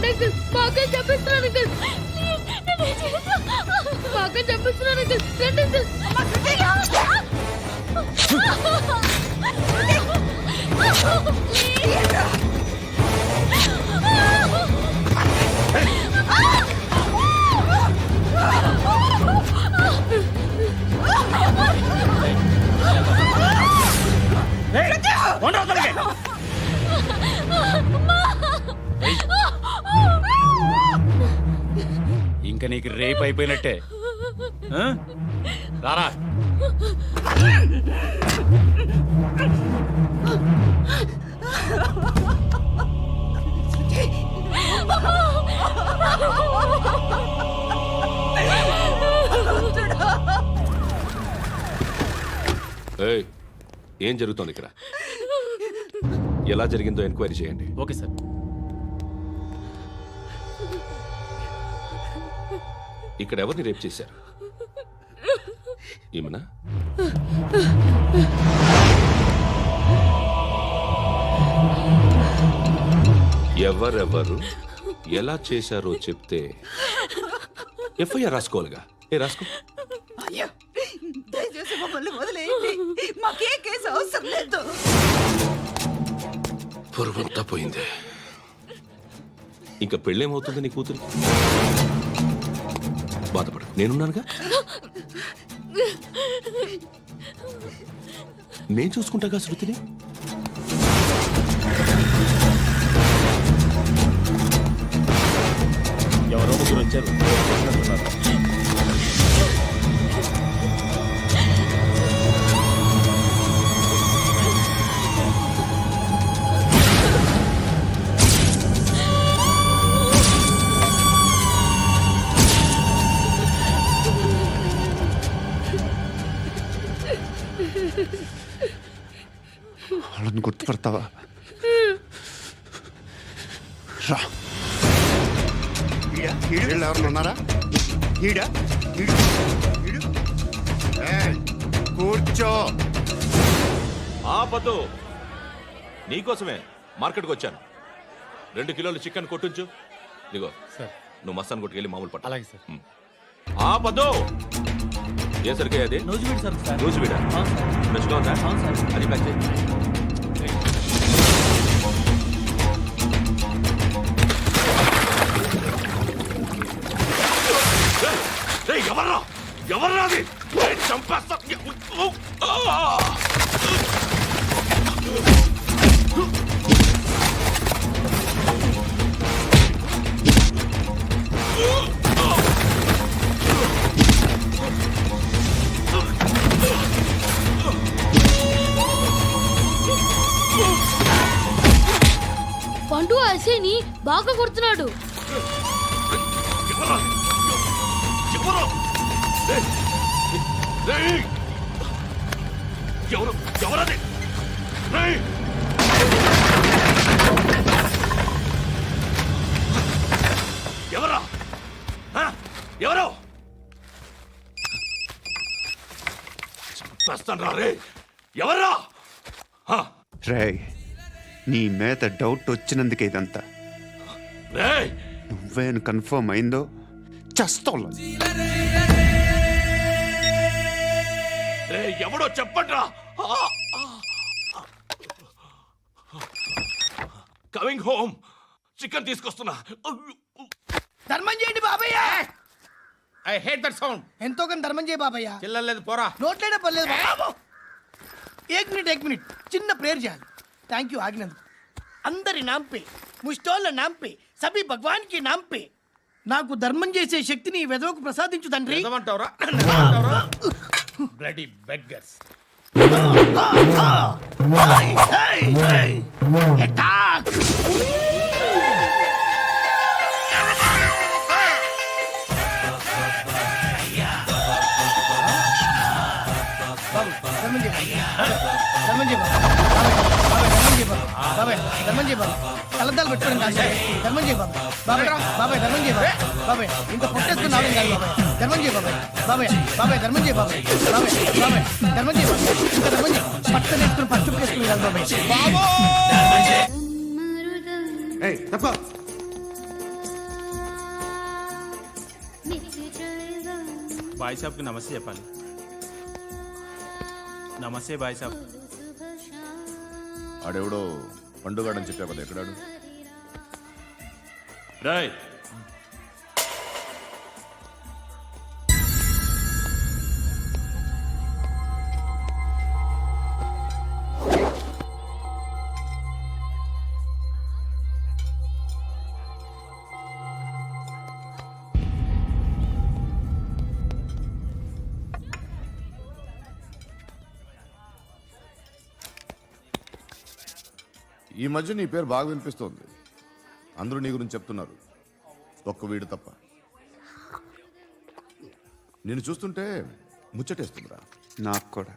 Uncle బాగా చంపిస్తున్నాను uncle బాగా చంపిస్తున్నాను uncle రండి ఇంకా నీకు రేప్ అయిపోయినట్టే రారా. ఏం జరుగుతోంది ఇక్కడ? ఎలా జరిగిందో ఎంక్వైరీ చేయండి. Okay sir. ఇక్కడ ఎవరిని రేప్ చేశారు? ఏమన్నా ఎవరెవరు ఎలా చేశారో చెప్తే ఎఫ్ఐఆర్ రాసుకోవాలిగా. రాసుకో. దయచేసి మమ్మల్ని వదిలేయండి, మాకే కేసు అవసరం లేదు. పొరువంతా పోయింది. ఇంకా పెళ్ళేమవుతుంది నీ కూతురు? బాధపడు, నేనున్నానుగా. నేను చూసుకుంటాగా శృతిని. ఎవరో ముగ్గురు వచ్చారు. వాళ్ళని గుర్తుపడతావా? రా. వీళ్ళు ఎవరు ఉన్నారా? కూర్చో. ఆపదు, నీకోసమే మార్కెట్కి వచ్చాను. 2 కిలోలు చికెన్ కొట్టించు. ఇదిగో సార్, నువ్వు మస్తాన్ కొట్టుకెళ్ళి మామూలు పట్టు. అలాగే సార్. ఆపదు. ఏ సరికే అది? నూజివీడు సార్. నూజివీడా? ఫ్రెష్గా ఉందా? అది ప్యాక్ చేయి. ఎవర్రా ఎవర్రా అది? చంపేస్తా. పండు అసేని బాగా కొడుతున్నాడు. ఎవరది? ఎవరా? ఎవరో చంపేస్తాను రా. రే ఎవర్రా? రే, నీ మీద డౌట్ వచ్చినందుకే ఇదంతా. రే నువ్వేను కన్ఫర్మ్ అయిందో చస్తావు. ఎవడో చెప్పండ్రా. Coming home. చికెన్ తీసుకొస్తున్నా. ధర్మం చేయండి బాబయ్య. I hate that sound. ఎంతో కొంత ధర్మం చేయ బాబయ్య. చిల్లలేదు పోరా. నోట్లేనే పర్లేదు బాబు. ఏక్ మినిట్ చిన్న ప్రేయర్ చేయాలి. థ్యాంక్ యూ ఆగినందుకు. అందరి నామ్ పే, ముష్టోళ్ళ నామ్ పే, సభీ భగవాన్ కి నామ్ పే నాకు ధర్మం చేసే శక్తిని ఈ వెధవకు ప్రసాదించు తండ్రి. Bloody beggars. కలద్దాలు పెట్టుకోండి ధర్మం చేయ బాబాయ్. బాబాయ్ ధర్మం చేయ బాబాయ్. ఇంత పొట్టేసుకుని రావడం కాదు బాబాయ్. ధర్మం చేయ బాబాయ్. ధర్మం చేయ బాబాయ్. ధర్మం చేయ ఇంకా ధర్మం చేయ. పట్టు వేసుకుని పట్టు వేసుకుని కాదు బాబాయ్. తప్ప బాయ్ సాబ్కి నమస్తే చెప్పాలి. నమస్తే బాయ్ సాబ్. ఆడెవడో పండుగాడని చెప్పావు కదా, ఎక్కడాడు? రాయ్ ఈ మధ్య నీ పేరు బాగా వినిపిస్తోంది. అందరూ నీ గురించి చెప్తున్నారు, ఒక్క వీడు తప్ప. నేను చూస్తుంటే ముచ్చటేస్తుందిరా. నాకు కూడా.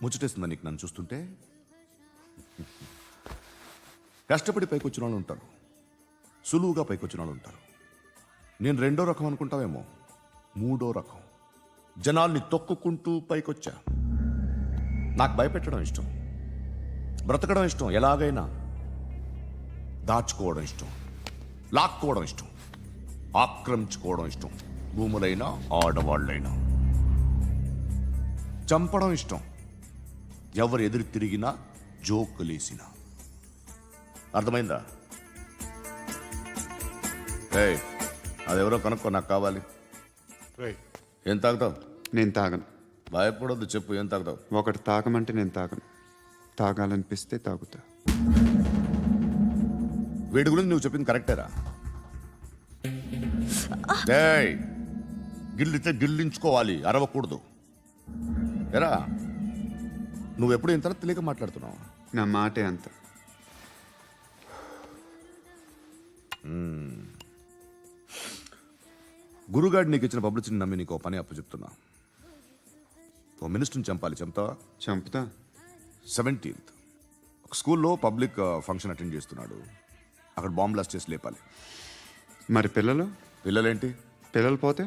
ముచ్చటేస్తుందా నీకు నన్ను చూస్తుంటే? కష్టపడి పైకొచ్చిన వాళ్ళు ఉంటారు, సులువుగా పైకొచ్చిన వాళ్ళు ఉంటారు. నేను రెండో రకం అనుకుంటావేమో, మూడో రకం. జనాల్ని తొక్కుకుంటూ పైకొచ్చా. నాకు భయపెట్టడం ఇష్టం, బ్రతకడం ఇష్టం, ఎలాగైనా దాచుకోవడం ఇష్టం, లాక్కోవడం ఇష్టం, ఆక్రమించుకోవడం ఇష్టం. భూములైనా ఆడవాళ్ళైనా చంపడం ఇష్టం, ఎవరు ఎదురు తిరిగినా జోకులేసినా. అర్థమైందా? ఏయ్, అదెవరో కనుక్కో, నాకు కావాలి. ఏం తాగుతావు? నేను తాగను. భయపడొద్దు, చెప్పు, ఏం తాగుతావు? ఒకటి తాగమంటే నేను తాగను. తాగాలనిపిస్తే తాగుతా. వీడి గురించి నువ్వు చెప్పింది కరెక్టేరా? ఏయ్, గిల్లితే గిల్లించుకోవాలి, అరవకూడదు. ఎరా, నువ్వెప్పుడు ఇంత తెలియక మాట్లాడుతున్నావు? నా మాటే అంత. గురుగాడు నీకు ఇచ్చిన పబ్లిసిటీని నమ్మి నీకు ఓ పని అప్పు చెప్తున్నా. ఓ మినిస్టర్ని చంపాలి, చంపుతావా? చంపుతా. 17th ఒక స్కూల్లో పబ్లిక్ ఫంక్షన్ అటెండ్ చేస్తున్నాడు. అక్కడ బాంబ్ బ్లాస్ట్ చేసి లేపాలి. మరి పిల్లలు? పిల్లలేంటి? పిల్లలు పోతే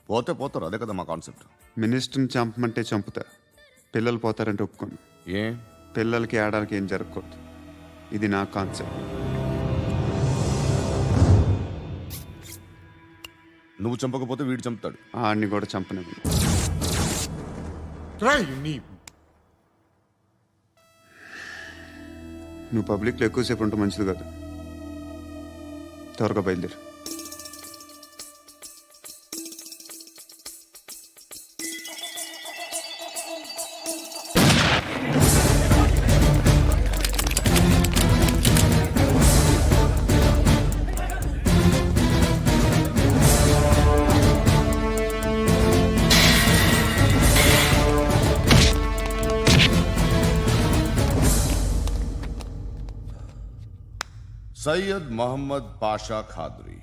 పోతే పోతారు, అదే కదా మా కాన్సెప్ట్. మినిస్టర్ని చంపమంటే చంపుతా, పిల్లలు పోతారంటే ఒప్పుకోను. ఏ? పిల్లలకి ఆడాలకి ఏం జరగకూడదు. ఇది నా కాన్సెప్ట్. నువ్వు చంపకపోతే వీడు చంపుతాడు. ఆడిని కూడా చంపనివ్వను. నువ్వు పబ్లిక్లో ఎక్కువసేపు ఉంటే మంచిది కాదు. త్వరగా బయలుదేరు. సయ్యద్ మహమ్మద్ పాషా ఖాద్రీ.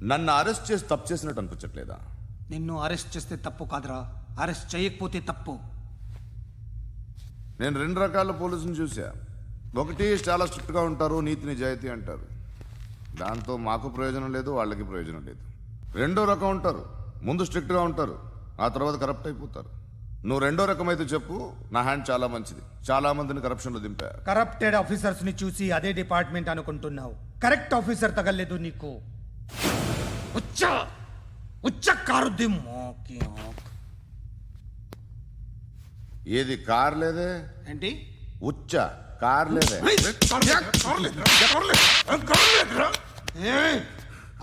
నన్ను అరెస్ట్ చేసి తప్పు చేసినట్టు అనిపించట్లేదా? నిన్ను అరెస్ట్ చేస్తే తప్పు కాదురా, అరెస్ట్ చేయకపోతే తప్పు. నేను 2 రకాల పోలీసుని చూసా. ఒకటి చాలా స్ట్రిక్ట్గా ఉంటారు, నీతి నిజాయితీ అంటారు. దాంతో మాకు ప్రయోజనం లేదు, వాళ్ళకి ప్రయోజనం లేదు. రెండో రకం ఉంటారు, ముందు స్ట్రిక్ట్గా ఉంటారు, ఆ తర్వాత కరప్ట్ అయిపోతారు. నువ్వు రెండో రకం అయితే చెప్పు, నా హ్యాండ్ చాలా మంచిది. చాలా మందిని కరప్షన్లో దింపా. కరప్టెడ్ ఆఫీసర్స్ ని చూసి అదే డిపార్ట్మెంట్ అనుకుంటున్నావు. కరెక్ట్ ఆఫీసర్ తగలేదు నీకు. ఉచ్చ కారుద్ది మోకి ఆక్. ఏది కార్ లేదే? ఏంటి? ఉచ్చ కార్ లేదే?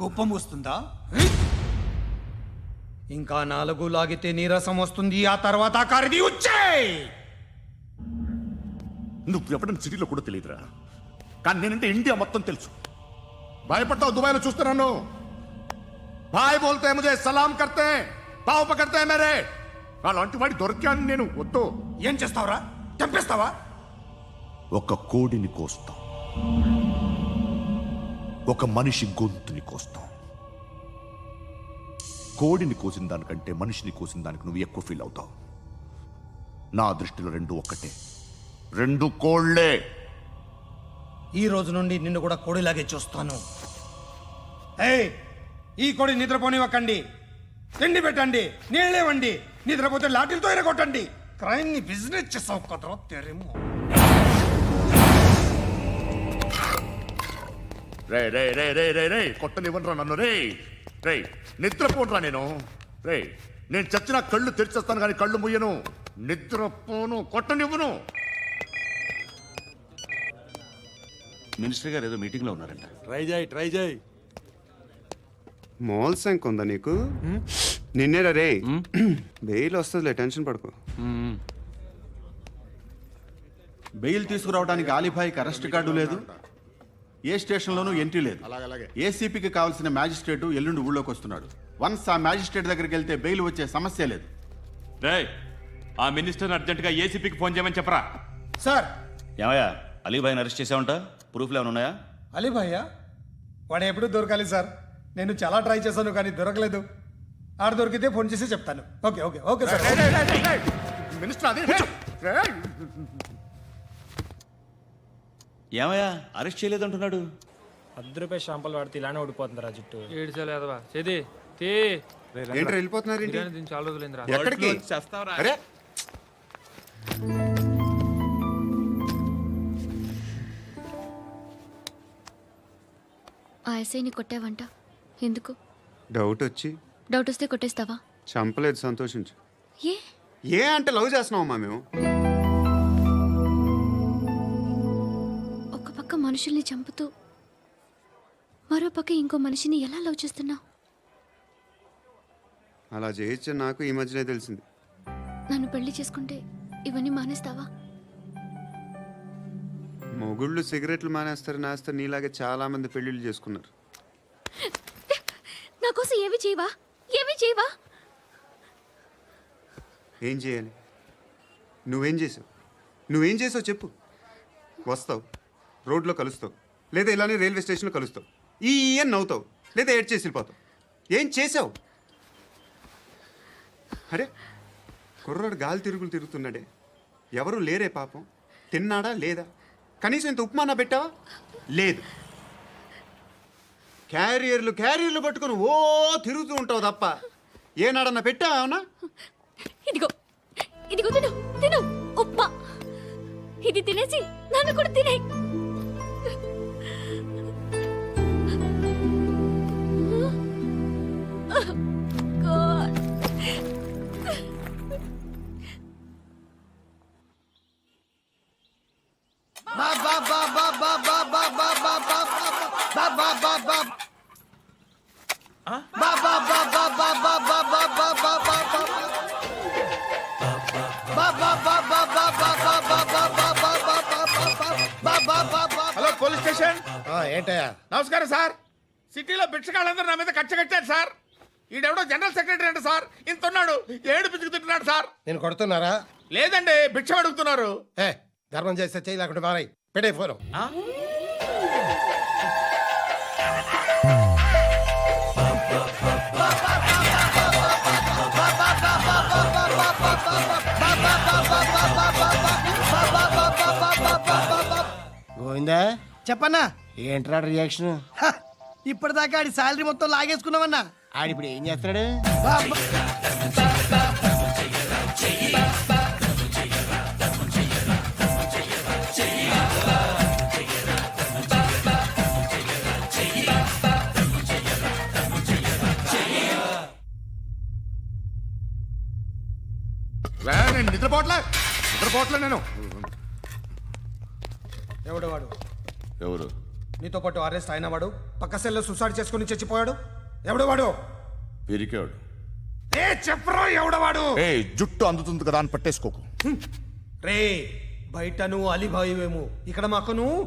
కోపం వస్తుందా? ఇంకా 4 లాగితే నీరసం వస్తుంది, ఆ తర్వాత కారిది ఉచ్చే. నువ్వు ఎప్పుడైనా సిటీలో కూడా తెలియదురా, కానీ నేనంటే ఇండియా మొత్తం తెలుసు. భయపడతావు? దుబాయ్లో చూస్తున్నాను. భాయ్ బోల్తే ముజే సలాం కర్తే, పావు పకడ్తే మేరే. అలాంటి వాడి దొరికాను నేను. వద్దు. ఏం చేస్తావురా? చంపేస్తావా? ఒక కోడిని కోస్తాం, ఒక మనిషి గొంతుని కోస్తాం. కోడిని కోసిన దానికంటే మనిషిని కోసిన దానికి నువ్వు ఎక్కువ ఫీల్ అవుతావు. నా దృష్టిలో 2 ఒక్కటే, 2 కోళ్లే. ఈ రోజు నుండి నిన్ను కూడా కోడిలాగే చూస్తాను. ఏయ్, ఈ కోడి నిద్రపోనివ్వకండి. తిండి పెట్టండి, నీళ్ళేవండి. నిద్రపోతే లాఠీలతో ఎరగొట్టండి. క్రైమ్ ని బిజినెస్ చేసావు కదరా తెరేమో. రే రే రే రే రే రే కొట్టనివ్వనరా నన్ను రే రే నిద్రపోనరా నేను చచ్చిన కళ్ళు తెరిచేస్తాను కానీ కళ్ళు ముయ్యను, నిద్రపోను, కొట్టనివ్వను. మినిస్టర్ గారు ఏదో మీటింగ్ లో ఉన్నారంట. ట్రై చేయి మోల్ సంక్ ఉందా నీకు? నిన్నేరా రే బెయిల్ వస్తుందిలే, టెన్షన్ పడుకో. బెయిల్ తీసుకురావడానికి ఆలిభాయికి అరెస్ట్ కార్డు లేదు, ఏ స్టేషన్లోనూ ఎంట్రీ లేదు. ఏసీపీకి కావాల్సిన మ్యాజిస్ట్రేటు ఎల్లుండి ఊళ్ళోకి వస్తున్నాడు. వన్స్ ఆ మ్యాజిస్ట్రేట్ దగ్గరికి వెళ్తే బెయిల్ వచ్చే సమస్య లేదు. ఆ మినిస్టర్ అర్జెంటుగా ఏసీపీకి ఫోన్ చేయమని చెప్పరా. సార్ ఏమయ్యా అలీభాయ్ని అరెస్ట్ చేసావంట? ప్రూఫ్లు ఏమైనా ఉన్నాయా? అలీ భయ్యా వాడు ఎప్పుడు దొరకాలి సార్. నేను చాలా ట్రై చేశాను కానీ దొరకలేదు. ఆడ దొరికితే ఫోన్ చేసి చెప్తాను. Okay okay okay sir. Minister అదే ఏమయ్యా అరెస్ట్ చేయలేదంటున్నాడు? ₹10 షాంపుల్ వాడితే ఇలానే ఓడిపోతుందిరా జుట్టు. ఏంటి వెళ్ళిపోతున్నారు ఏంటి? చాలా రోజులైందిరా. ఎక్కడికి? అరే ఆ ఎస్ఐని కొట్టావంట, ఎందుకు? డౌట్ వచ్చి. డౌట్ వస్తే కొట్టేస్తావా? చంపలేదు, సంతోషించు. ఏ ఏ అంటే లవ్ చేస్తున్నావమ్మా మేము. ఒక పక్క మనుషుల్ని చంపుతూ మరో పక్క ఇంకో మనిషిని ఎలా లవ్ చేస్తున్నావు? అలా చేయొచ్చు నాకు ఈ మధ్యనే తెలిసింది. నన్ను పెళ్లి చేసుకుంటే ఇవన్నీ మానేస్తావా? మొగుళ్ళు సిగరెట్లు మానేస్తారు, నాస్తారు. నీలాగే చాలా మంది పెళ్లిళ్ళు చేసుకున్నారు. నా కోసం ఏమి చేయవా? ఏమి చేయవా? ఏం చేయాలి? నువ్వేం చేసావు చెప్పు. వస్తావు, రోడ్లో కలుస్తావు, లేదా ఇలానే రైల్వే స్టేషన్లో కలుస్తావు, ఈ అని నవ్వుతావు, లేదా ఏడ్ చేసి వెళ్ళిపోతావు. ఏం చేసావు? అరే కుర్రాడు గాలి తిరుగుతున్నాడే, ఎవరు లేరే పాపం. తిన్నాడా లేదా? కనీసం ఇంత ఉప్మానా పెట్టావా? లేదు. క్యారియర్లు పట్టుకొని ఓ తిరుగుతూ ఉంటావు తప్ప ఏనాడన్నా పెట్టావా? అవునా? ఇదిగో ఇదిగో తిను తిను ఉప్మా. ఇది తినేసి నన్ను కూడా తినే. Hello police station. ఏంటయ్యా? నమస్కారం సార్. సిటీలో భిక్షగాళ్ళందరూ నా మీద కట్టారు సార్. ఈడెవడో జనరల్ సెక్రటరీ అంట సార్. ఇంత ఉన్నాడు, ఏడు పిచ్చుకు తింటున్నాడు సార్. నేను కొడుతున్నారా? లేదండి, భిక్ష అడుగుతున్నారు. ధర్మం చేస్తే చేయి, లేకుండా మారాయి. పెట్టే ఫోను. గోవిందా చెప్పన్నా. ఏంట్రా రియాక్షన్? ఇప్పటిదాకా ఆడి శాలరీ మొత్తం లాగేసుకున్నావన్నా. ఆడిప్పుడు ఏం చేస్తున్నాడు? నేను నిద్రపోవట్లే నేను. ఎవడు వాడు? ఎవరు? నీతో పాటు అరెస్ట్ అయిన వాడు, పక్క సెల్లో సూసైడ్ చేసుకుని చచ్చిపోయాడు. ఎవడు వాడు? పిరికాడు. చెప్పరా ఎవడవాడు? జుట్టు అందుతుంది కదా అని పట్టేసుకోకు. రే బయట నువ్వు అలీబాయివేమో, ఇక్కడ మాకు నువ్వు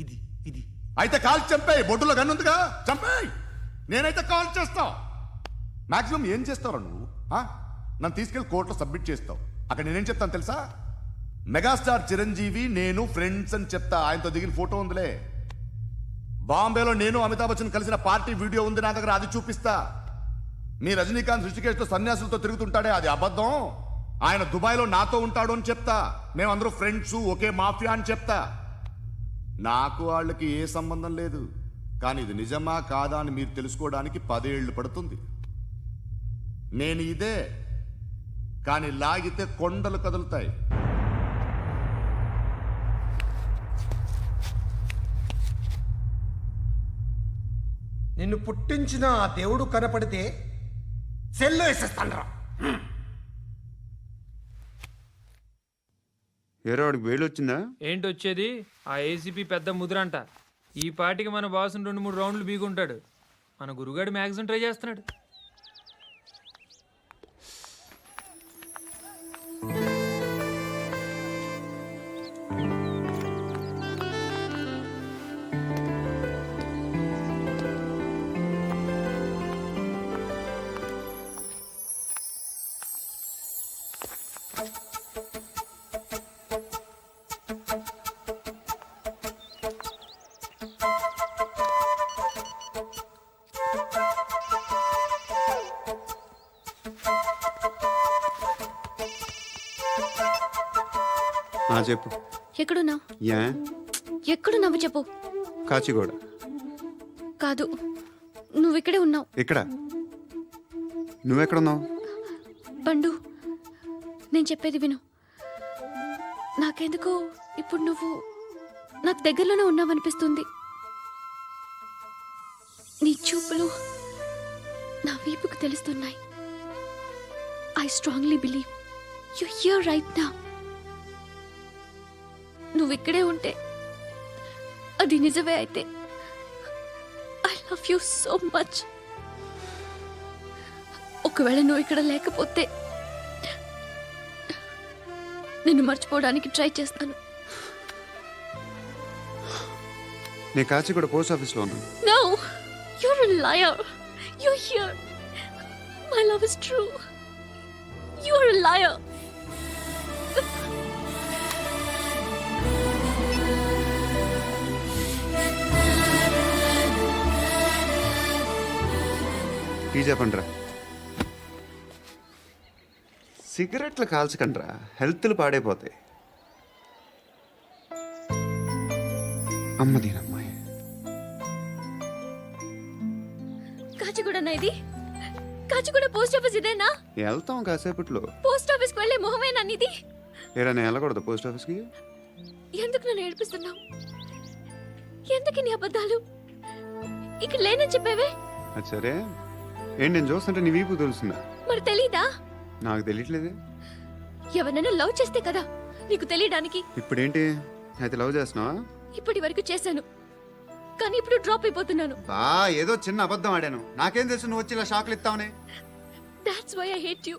ఇది ఇది. అయితే కాల్ చంపేయి, బొడ్డులో గన్నుందిగా చంపేయి. నేనైతే కాల్ చేస్తా. మాక్సిమం ఏం చేస్తావు నువ్వు? నన్ను తీసుకెళ్లి కోర్టులో సబ్మిట్ చేస్తావు. అక్కడ నేనేం చెప్తాను తెలుసా? మెగాస్టార్ చిరంజీవి నేను ఫ్రెండ్స్ అని చెప్తా. ఆయనతో దిగిన ఫోటో ఉందిలే. బాంబేలో నేను అమితాబ్ బచ్చన్ కలిసిన పార్టీ వీడియో ఉంది నా దగ్గర, అది చూపిస్తా. మీ రజనీకాంత్ ఋషికేశ్తో సన్యాసులతో తిరుగుతుంటాడే, అది అబద్ధం. ఆయన దుబాయ్లో నాతో ఉంటాడు అని చెప్తా. మేమందరూ ఫ్రెండ్స్, ఒకే మాఫియా అని చెప్తా. నాకు వాళ్ళకి ఏ సంబంధం లేదు. కానీ ఇది నిజమా కాదా అని మీరు తెలుసుకోవడానికి 10 ఏళ్ళు పడుతుంది. నేను ఇదే కానీ లాగితే కొండలు కదులుతాయి. నిన్ను పుట్టించిన ఆ దేవుడు కనపడితే సెల్లో వేసేస్తాను. ఏరో వాడికి వేలు వచ్చిందా? ఏంటి వచ్చేది? ఆ ఏసీపీ పెద్ద ముద్రంట. ఈ పాటికి మన బాసుని 2-3 రౌండ్లు బీగుంటాడు. మన గురుగాడు మ్యాగజైన్ ట్రై చేస్తున్నాడు. చెప్పు. ఎక్కడున్నావు? యా ఎక్కడున్నావు చెప్పు. కాచిగూడ. కాదు, నువ్వు ఇక్కడే ఉన్నావు. ఇక్కడ నువ్వెక్కడున్నావు? పండు, నేను చెప్పేది విను. నాకెందుకో ఇప్పుడు నువ్వు నాకు దగ్గరలోనే ఉన్నావనిపిస్తుంది. నీ చూపులు నా వీపుకు తెలుస్తున్నాయి. I strongly believe you here right now. నువ్వు ఇక్కడే ఉంటే అది నిజమే అయితే I love you so much. ఒకవేళ నువ్వు ఇక్కడ లేకపోతే నిన్ను మర్చిపోవడానికి ట్రై చేస్తాను. నేను కాచిగూడ పోస్ట్ ఆఫీస్లో ఉన్నాను. No, you're a liar. You're here. My love is true. You're a liar. Tea చెప్పండిరా. సిగరెట్లు కాల్చకండ్రా, హెల్త్లు పాడైపోతాయి. అమ్మదీనమ్మాయి. కాచిగూడనా ఇది? కాచిగూడ పోస్ట్ ఆఫీస్ ఇదేనా? వెళ్తాం కాసేపట్లో. పోస్ట్ ఆఫీస్కి వెళ్ళే మొహమేనా నీది? ఏరా నేను వెళ్ళకూడదు పోస్ట్ ఆఫీస్కి? ఎందుకు నన్ను ఏడిపిస్తున్నావు? ఎందుకు నీ అబద్ధాలు? ఇక్కడ లేనని చెప్పేవే. అది సరే, ఏంటి నేను చూస్తుంటే నీ వీపు తెలుస్తుందా? మరి తెలీదా? నాకు తెలియట్లేదే. ఎవరైనా లవ్ చేస్తే కదా నీకు తెలియడానికి. ఇప్పుడేంటి అయితే లవ్ చేస్తున్నావా? ఇప్పటి వరకు చేశాను, కానీ ఇప్పుడు డ్రాప్ అయిపోతున్నాను. బా ఏదో చిన్న అబద్ధం ఆడాను. నాకేం తెలుసు నువ్వు వచ్చి ఇలా షాక్లు ఇస్తావనే. That's why I hate you.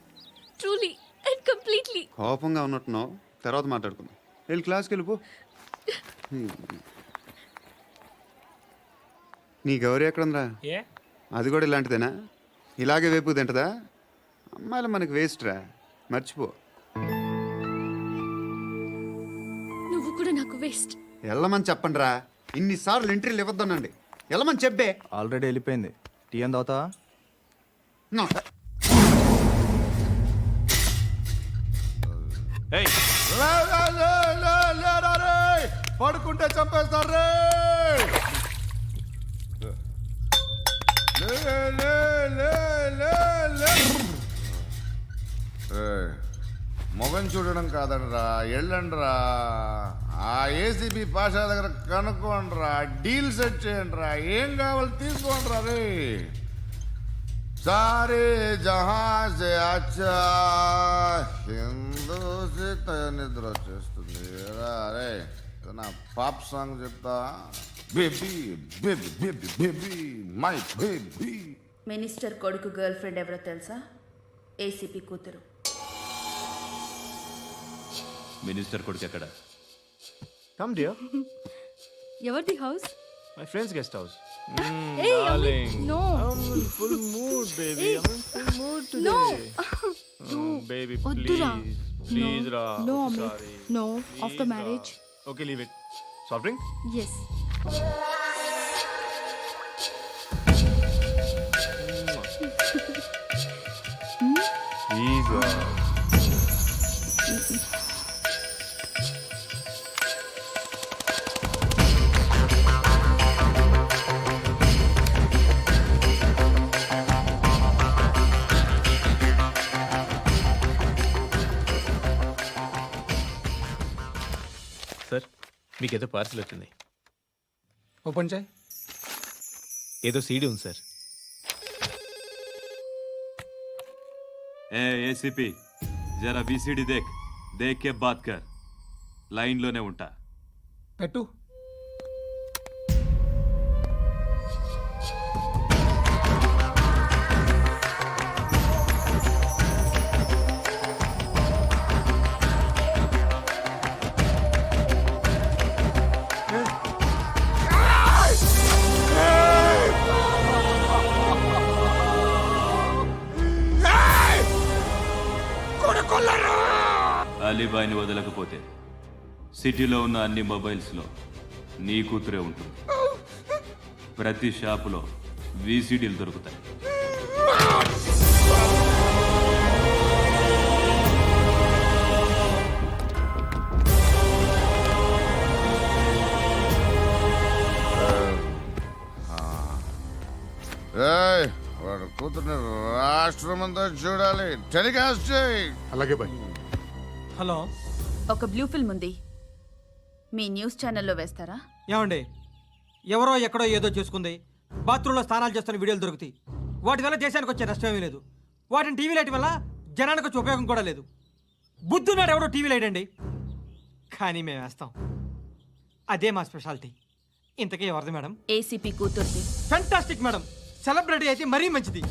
Truly and completely. కోపంగా ఉన్నట్టున్నావు, తర్వాత మాట్లాడుకుందాం. వెళ్ళి క్లాస్కి వెళ్ళిపో. నీ గౌరీ ఎక్కడుందిరా? ఏ అది కూడా ఇలాంటిదేనా? ఇలాగే వేపు తింటదా? అమ్మాయిలు మనకి వేస్ట్ రా, మర్చిపో. నువ్వు కూడా నాకు వేస్ట్. వెళ్ళమని చెప్పండి రా. ఇన్నిసార్లు ఎంట్రీలు ఇవ్వద్దనండి. వెళ్ళమని చెప్పే. ఆల్రెడీ వెళ్ళిపోయింది. టీ అని తాగుతావా? No. ఏయ్, పడుకుంటే చంపేస్తారు. మొగం చూడడం కాదండ్రా, వెళ్ళండ్రా. ఆ ఏసీబీ పాషా దగ్గర కనుక్కోండ్రా, డీల్ సెట్ చేయండిరా, ఏం కావాలి తీసుకోండిరా. రే సారే జహాజ్ అచ్చా హిందూ నిద్ర వచ్చేస్తుంది. రే నా పాప్ సాంగ్ చెప్తా. Baby baby baby baby my baby. Minister కొడుకు గర్ల్ ఫ్రెండ్ ఎవరో తెలుసా? ఏసీపీ కూతురు. మినిస్టర్ కొడుకు ఎక్కడ? Come dear. ఎవరిది house? My friends guest house. Hey, Amit, no. Full mood baby. Full mood today. No. Baby వద్దురా. Please రా. No, Amit. Sorry. No, after marriage. Okay, leave it. Soft drink? Yes. Please. మీకేదో parcel వచ్చింది. Open చేయి. ఏదో CD ఉంది sir. ACP జరా BCD దేక్ కే bath కర్. లైన్లోనే ఉంటా. పెట్టు. అలీబాయిని వదలకపోతే సిటీలో ఉన్న అన్ని మొబైల్స్లో నీ కూతురే ఉంటుంది. ప్రతి షాపులో వీసీడీలు దొరుకుతాయి. వాడు కూతుర్ని రాష్ట్రమంతా చూడాలి. టెలికాస్ట్ చేయి. అలాగే బాయ్. హలో, ఒక బ్లూ ఫిల్మ్ ఉంది, మీ న్యూస్ ఛానల్లో వేస్తారా? ఏమండి, ఎవరో ఎక్కడో ఏదో చేసుకుంది, బాత్రూంలో స్నానాలు చేస్తున్న వీడియోలు దొరుకుతాయి. వాటి వల్ల దేశానికి వచ్చే నష్టమేమీ లేదు. వాటిని టీవీ లైట్ వల్ల జనానికి వచ్చే ఉపయోగం కూడా లేదు. బుద్ధున్నాడు ఎవడో టీవీ లైట్ అండి, కానీ మేము వేస్తాం. అదే మా స్పెషాలిటీ. ఇంతకీ ఎవరిది మేడం? ఏసీపీ కూతుర్ది. Fantastic madam. సెలబ్రిటీ అయితే మరీ మంచిది.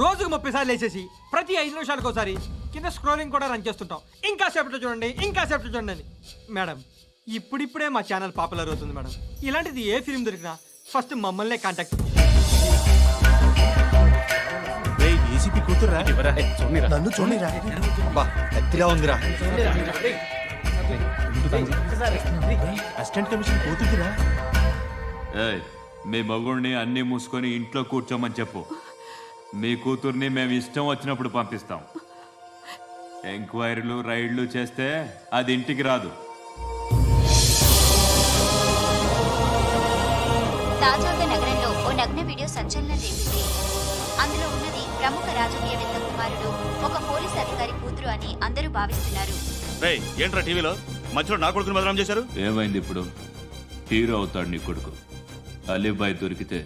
రోజుకు 30 సార్లు వేసేసి ప్రతి 5 నిమిషాలకు ఒకసారి కింద స్క్రోలింగ్ కూడా రన్ చేస్తుంటాం. ఇంకా సేపట్లో చూడండి, ఇంకా సేపట్లో చూడండి అని. మేడం, ఇప్పుడిప్పుడే మా ఛానల్ పాపులర్ అవుతుంది మేడం. ఇలాంటిది ఏ ఫిల్మ్ దొరికినా ఫస్ట్ మమ్మల్నే కాంటాక్ట్. ఏసీపీ కూతురా? నన్ను చూడరా, అతిగా ఉందిరా. అసిస్టెంట్ కమిషన్ కూతురా? మీ మగుడిని అన్నీ మూసుకొని ఇంట్లో కూర్చోమని చెప్పు. మీ కూతుర్ని మేము ఇష్టం వచ్చినప్పుడు పంపిస్తాం. ఎంక్వైరీలు రైడ్లు చేస్తే అది ఇంటికి రాదు. తాజాగా నగరంలో ఓ నగ్న వీడియో సంచలనం రేపింది. అందులో ఉన్నది ప్రముఖ రాజకీయవేత్త కుమారుడు, ఒక పోలీస్ అధికారి కూతురు అని అందరూ భావిస్తున్నారు. ఏంట్రా టీవీలో మధ్యలో నా కొడుకుని బదనాం చేశారు? ఏమైంది ఇప్పుడు? హీరో అవుతాడు నీ కొడుకు. అలీబాయ్ దొరికితే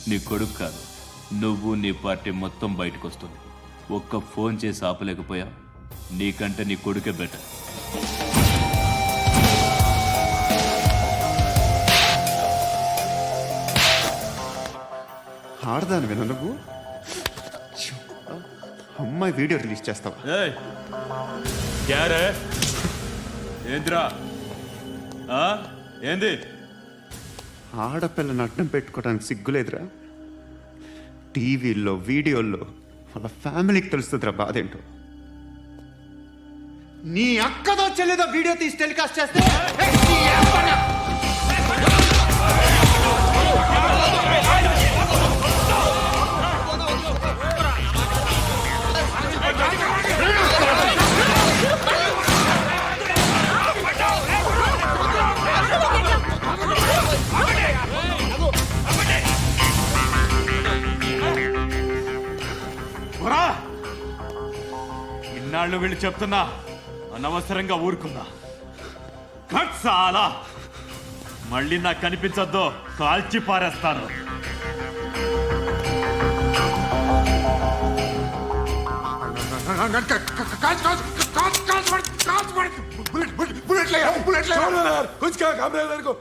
నీ కొడుకు కాదు, నువ్వు నీ పార్టీ మొత్తం బయటకు వస్తుంది. ఒక్క ఫోన్ చేసి ఆపలేకపోయా, నీకంటే నీ కొడుకే బెటర్. ఆడదాను విన నువ్వు. అమ్మాయి వీడియో రిలీజ్ చేస్తావా? ఏంద్రా ఏంది? ఆడపిల్లని అడ్డం పెట్టుకోవడానికి సిగ్గులేదురా? టీవీల్లో వీడియోల్లో వాళ్ళ ఫ్యామిలీకి తెలుస్తుందిరా బాధేంటో. నీ అక్కదో చెల్లిదో వీడియో తీసి టెలికాస్ట్ చేస్తే ఇన్నాళ్ళు వీళ్ళు చెప్తున్నా అనవసరంగా ఊరుకున్నా. చాలా మళ్ళీ నాకు కనిపించొద్దు, కాల్చి పారేస్తాను. बुलेट ले कुछ क्या काम रहेगा